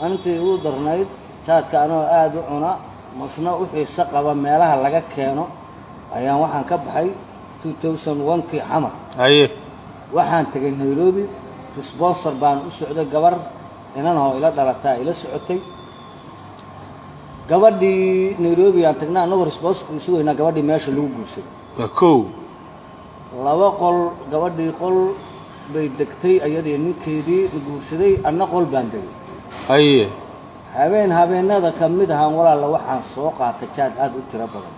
maalintii ugu darnayd jaadka anoo aad u cuna masna u xiisa qaba meelaha laga keeno ayaan waxaan ka baxay 2001kii xamar waxaan tagay Nairobi sponsor baan u socday gabar inanoo ila dhalataa ila socotay gabadhii Nairobi aan tagnaa anagoo sponsor ku sugaynaa gabadhii meesha lagu guursaday laba qol gabadhii qol bay degtay ayadii ninkeedii guursaday anna qol baan degay habeenada kamid ahaan walaal waxaan soo qaatay jaad aad u tiro badan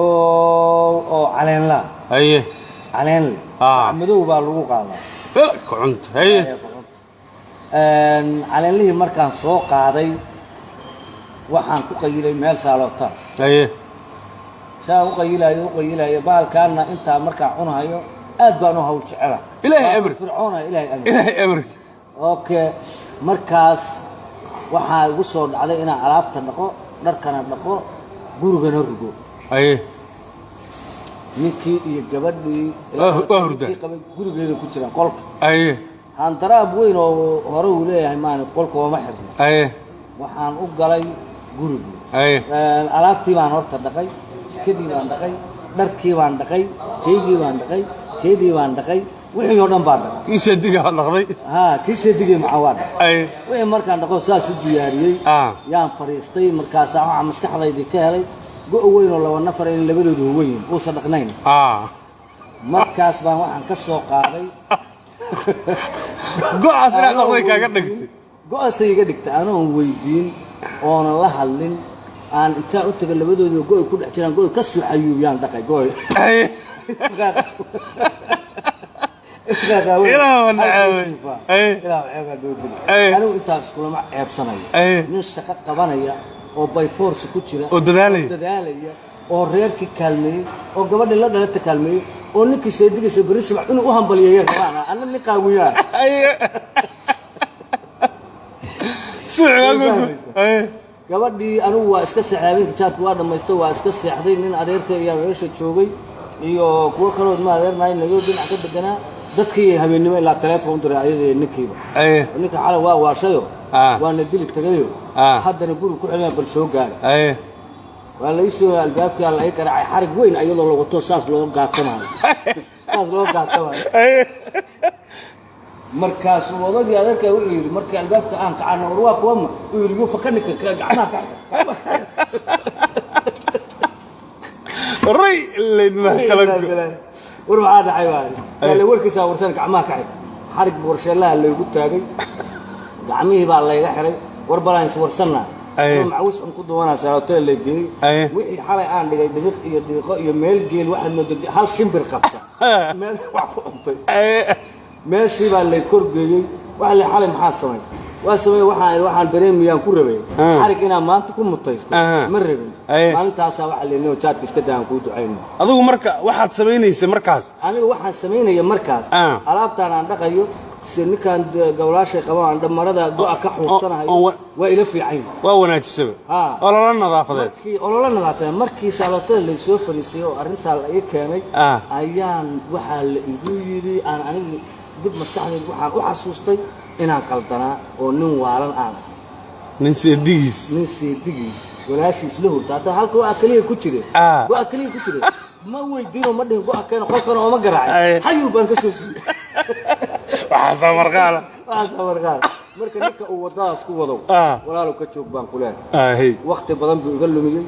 oo caleen madow baa lagu qaadaa caleenlihii markaan soo qaaday waxaan ku qayilay meel saaloota saa u qayilayo baalkaana intaa markaan cunayo aad baan u hawl jecela ilaahay amr fircoona ilaahay amr okay markaas waxaa ugu soo dhacday inaan alaabta dhaqo dharkana dhaqo gurigana rugo ninkii iyo gabadhii gurigeeda ku jiraan qolka handaraab weyn oo hore uu leeyahay maana qolka uma xirno waxaan u galay guriga alaabtii baan horta dhaqay jikadii baan dhaqay dharkii baan dhaqay keygii baan dhaqay keedii baan dhaqay wixii oo dhan baan dhaqay kiisadiga dhaqday kiisadiga macawad wixii markaan dhaqo saas u diyaariyay yaan fariistay markaas waxa maskaxdayda ka helay go' weyn oo laba nafar in labadoodu weyn oo sadaqnayn markaas baan waxaan ka soo qaaday go'aas ina dhaqday kaaga dhigtay go'aas iga dhigtay anoo weydiin oo la hadlin aan inta u taga labadoodu go' ku dhex jiraan go' ka soo xayuubiyaan dhaqay go' أنا أنت أسكول مع عبسنا ناس شقة قبانية أو باي فورس كتيرة أو دلالية أو رير ككلمة أو قبل الله دلالة كلمة أو نك سيدك سبريس مع إنه أهم بليه أنا نكاويا قبل دي أنا واسكت حبيبي كتاب واحد ما يستوى اسكت حدين من أديرك يا ويش تشوفي iyo kuwa kale oo maadeernay naga dhinac ka deganaa dadkii habeenimo ilaa telefoon diray ninkiiba ninka xal waa waashayo waana dil tagayo haddana guri ku xilay bal soo gaaray waa la isoo albaabka la ay qaracay xarig weyn ayadoo lagu to saas loo gaatanayo markaas wadadii adeerka uu yiri markii albaabka aan ka caana war waa kuwa uu yiri fakanika gacmaha ري اللي ما كلام وروح هذا حيوان اللي ورك يساور سنك عماك حي حرق ورشلها اللي قلت هاي قعميه بقى الله يحرق وربلا يسور سنة معوس انقض وانا ساوت اللي جي وحي حالي ان اللي دقيقه يميل جيل واحد من هل شمبر قبطه مال ماشي بقى اللي كرجي واحد اللي حالي محال سمي واسمي waxaan bareemiyaan ku rabay xarig inaan maanta ku mutaysto ma rabin maalintaas waxa la leeyahay chat iska daan ku duceyno adigu marka waxaad sameynaysaa markaas aniga waxaan sameynaya markaas alaabtaan aan dhaqayo sinnikan gowlaashay qabaan dhamarada go'a ka xuusanahay waa ila fiican waa wanaajisaba olala nadaafadeed markii salatada la soo fariisay oo arinta la ii keenay ayaan waxa la igu yiri aan aniga dib maskaxdayda waxaan u xasuustay inaan qaldanaa oo nin waalan aan nin seedigiis walaashiis la hurtaa halka waa kaliya ku jire ma weydiino ma dhihin go'a keen qolkan oo ma garaacay hayu baan ka soo siiyay waxa samarqaala marka ninka uu wadadaas ku wado walaalo ka joog baan ku leeyahay waqti badan buu iga lumiyay